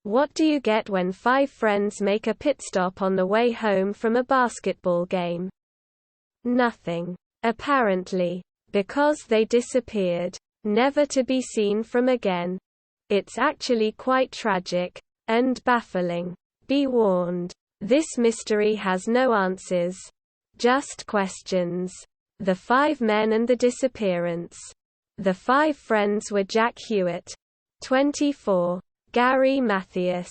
What do you get when 5 friends make a pit stop on the way home from a basketball game? Nothing. Apparently. Because they disappeared. Never to be seen from again. It's actually quite tragic. And baffling. Be warned. This mystery has no answers. Just questions. The 5 men and the disappearance. The 5 friends were Jack Hewitt, 24, Gary Mathias,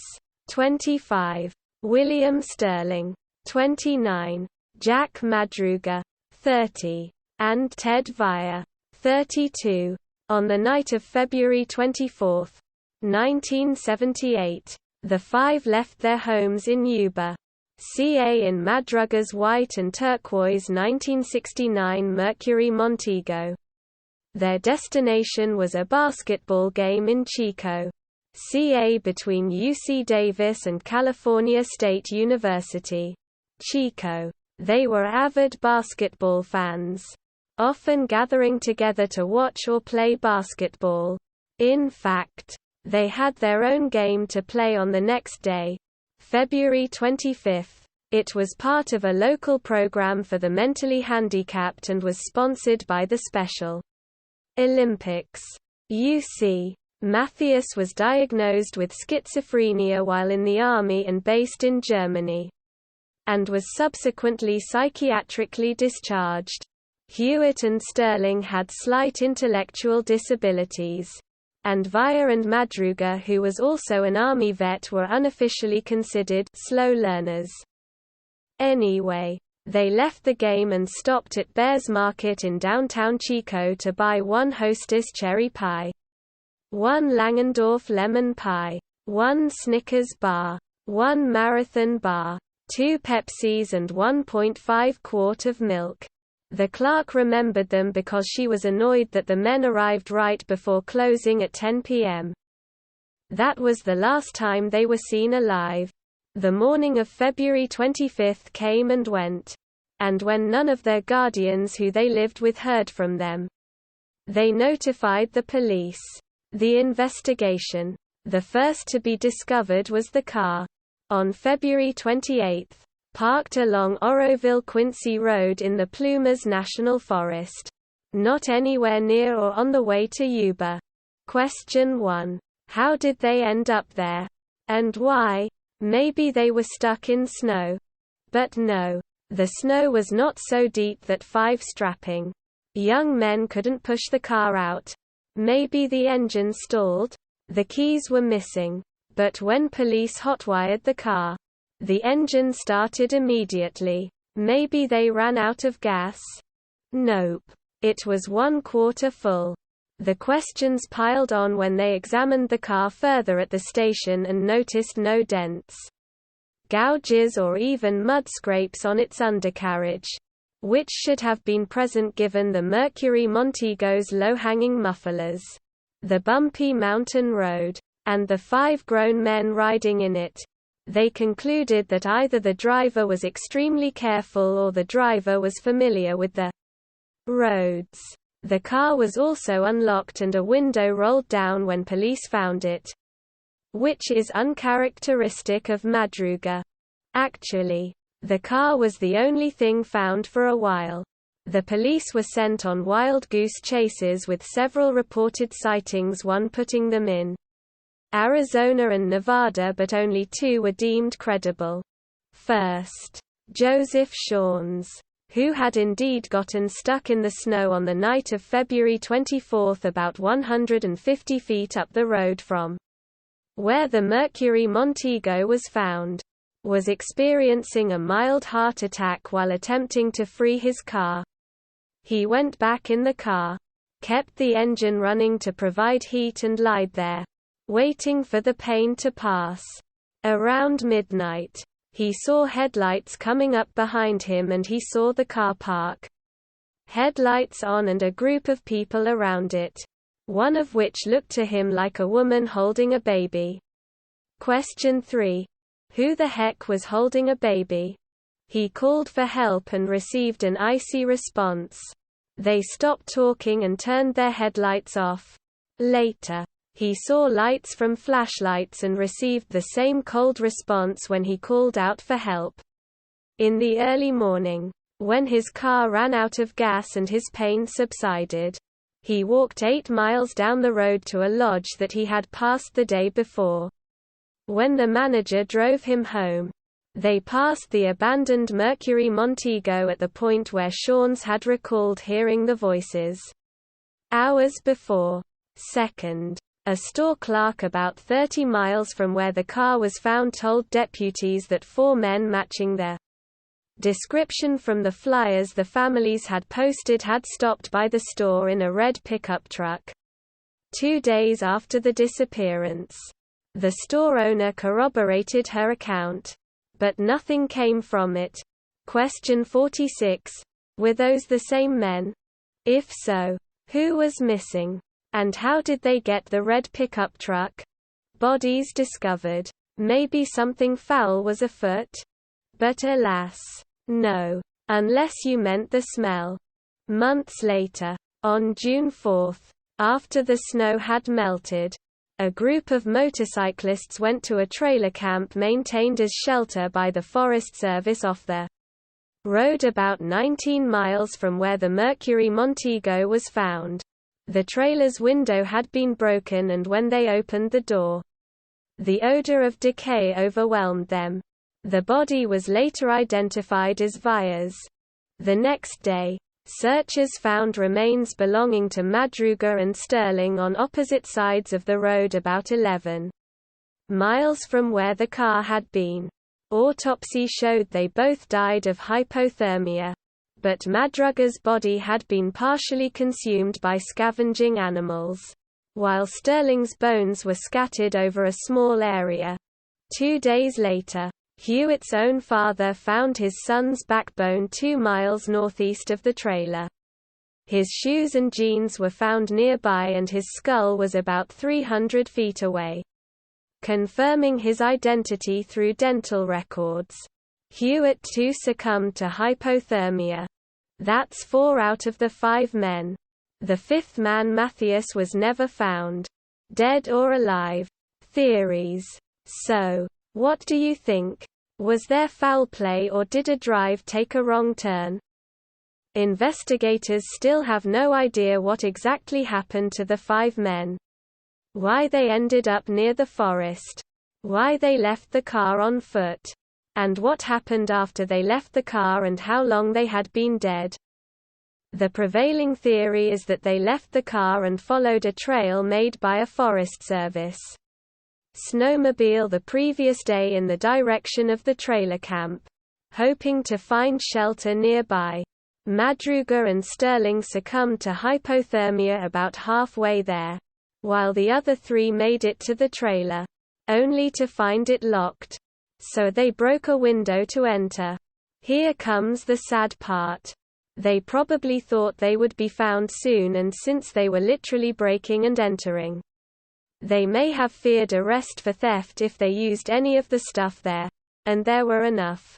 25, William Sterling, 29, Jack Madruga, 30, and Ted Vire, 32. On the night of February 24, 1978, the 5 left their homes in Yuba, CA in Madruga's white and turquoise 1969 Mercury Montego. Their destination was a basketball game in Chico, CA between UC Davis and California State University, Chico. They were avid basketball fans, often gathering together to watch or play basketball. In fact, they had their own game to play on the next day, February 25. It was part of a local program for the mentally handicapped and was sponsored by the Special Olympics. UC. Mathias was diagnosed with schizophrenia while in the Army and based in Germany, and was subsequently psychiatrically discharged. Hewitt and Sterling had slight intellectual disabilities, and Vire and Madruga, who was also an Army vet, were unofficially considered slow learners. Anyway, they left the game and stopped at Bears Market in downtown Chico to buy 1 Hostess cherry pie, 1 Langendorf lemon pie, 1 Snickers bar, 1 Marathon bar, 2 Pepsis and 1.5 quart of milk. The clerk remembered them because she was annoyed that the men arrived right before closing at 10 p.m. That was the last time they were seen alive. The morning of February 25 came and went. And when none of their guardians who they lived with heard from them, they notified the police. The investigation. The first to be discovered was the car. On February 28, parked along Oroville-Quincy Road in the Plumas National Forest. Not anywhere near or on the way to Yuba. Question 1. How did they end up there? And why? Maybe they were stuck in snow. But no. The snow was not so deep that 5 strapping young men couldn't push the car out. Maybe the engine stalled? The keys were missing. But when police hotwired the car, the engine started immediately. Maybe they ran out of gas? Nope. It was 1/4 full. The questions piled on when they examined the car further at the station and noticed no dents, gouges or even mud scrapes on its undercarriage, which should have been present given the Mercury Montego's low-hanging mufflers, the bumpy mountain road, and the 5 grown men riding in it. They concluded that either the driver was extremely careful or the driver was familiar with the roads. The car was also unlocked and a window rolled down when police found it, which is uncharacteristic of Madruga. Actually, the car was the only thing found for a while. The police were sent on wild goose chases with several reported sightings, one putting them in Arizona and Nevada, but only 2 were deemed credible. First, Joseph Shawns, who had indeed gotten stuck in the snow on the night of February 24 about 150 feet up the road from where the Mercury Montego was found, was experiencing a mild heart attack while attempting to free his car. He went back in the car, kept the engine running to provide heat and lied there, waiting for the pain to pass. Around midnight, he saw headlights coming up behind him and he saw the car park. Headlights on and a group of people around it, one of which looked to him like a woman holding a baby. Question 3. Who the heck was holding a baby? He called for help and received an icy response. They stopped talking and turned their headlights off. Later, He saw lights from flashlights and received the same cold response when he called out for help. In the early morning, when his car ran out of gas and his pain subsided, he walked 8 miles down the road to a lodge that he had passed the day before. When the manager drove him home, they passed the abandoned Mercury Montego at the point where Shawns had recalled hearing the voices. Hours before. Second. A store clerk about 30 miles from where the car was found told deputies that 4 men matching their description from the flyers the families had posted had stopped by the store in a red pickup truck. 2 days after the disappearance, the store owner corroborated her account, but nothing came from it. Question 46. Were those the same men? If so, who was missing? And how did they get the red pickup truck? Bodies discovered. Maybe something foul was afoot? But alas, no. Unless you meant the smell. Months later, on June 4, after the snow had melted, a group of motorcyclists went to a trailer camp maintained as shelter by the Forest Service off the road about 19 miles from where the Mercury Montego was found. The trailer's window had been broken, and when they opened the door, the odor of decay overwhelmed them. The body was later identified as Via's. The next day, searchers found remains belonging to Madruga and Sterling on opposite sides of the road about 11 miles from where the car had been. Autopsy showed they both died of hypothermia, but Madruga's body had been partially consumed by scavenging animals, while Sterling's bones were scattered over a small area. 2 days later, Hewitt's own father found his son's backbone 2 miles northeast of the trailer. His shoes and jeans were found nearby, and his skull was about 300 feet away, confirming his identity through dental records. Hewitt too succumbed to hypothermia. That's 4 out of the 5 men. The 5th man, Matthias, was never found, dead or alive. Theories. So, what do you think? Was there foul play, or did a drive take a wrong turn? Investigators still have no idea what exactly happened to the 5 men. Why they ended up near the forest. Why they left the car on foot. And what happened after they left the car and how long they had been dead. The prevailing theory is that they left the car and followed a trail made by a Forest Service snowmobile the previous day in the direction of the trailer camp, hoping to find shelter nearby. Madruga and Sterling succumbed to hypothermia about halfway there, while the other 3 made it to the trailer, only to find it locked. So they broke a window to enter. Here comes the sad part. They probably thought they would be found soon, and since they were literally breaking and entering, they may have feared arrest for theft if they used any of the stuff there. And there were enough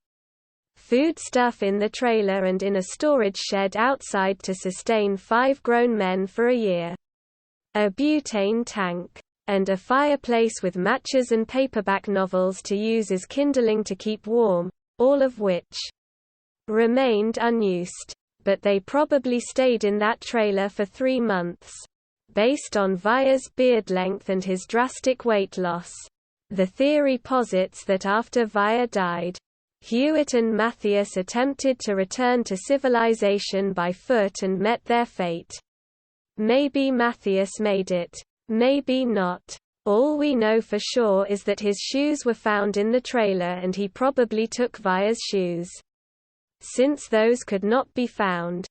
food stuff in the trailer and in a storage shed outside to sustain 5 grown men for a year. A butane tank, and a fireplace with matches and paperback novels to use as kindling to keep warm, all of which remained unused. But they probably stayed in that trailer for 3 months. Based on Via's beard length and his drastic weight loss, the theory posits that after Via died, Hewitt and Matthias attempted to return to civilization by foot and met their fate. Maybe Matthias made it. Maybe not. All we know for sure is that his shoes were found in the trailer, and he probably took Via's shoes. Since those could not be found,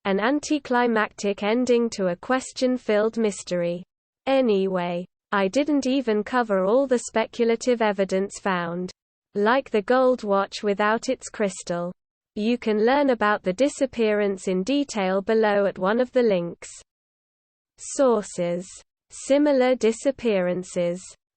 an anticlimactic ending to a question-filled mystery. Anyway, I didn't even cover all the speculative evidence found, like the gold watch without its crystal. You can learn about the disappearance in detail below at one of the links. Sources: similar disappearances.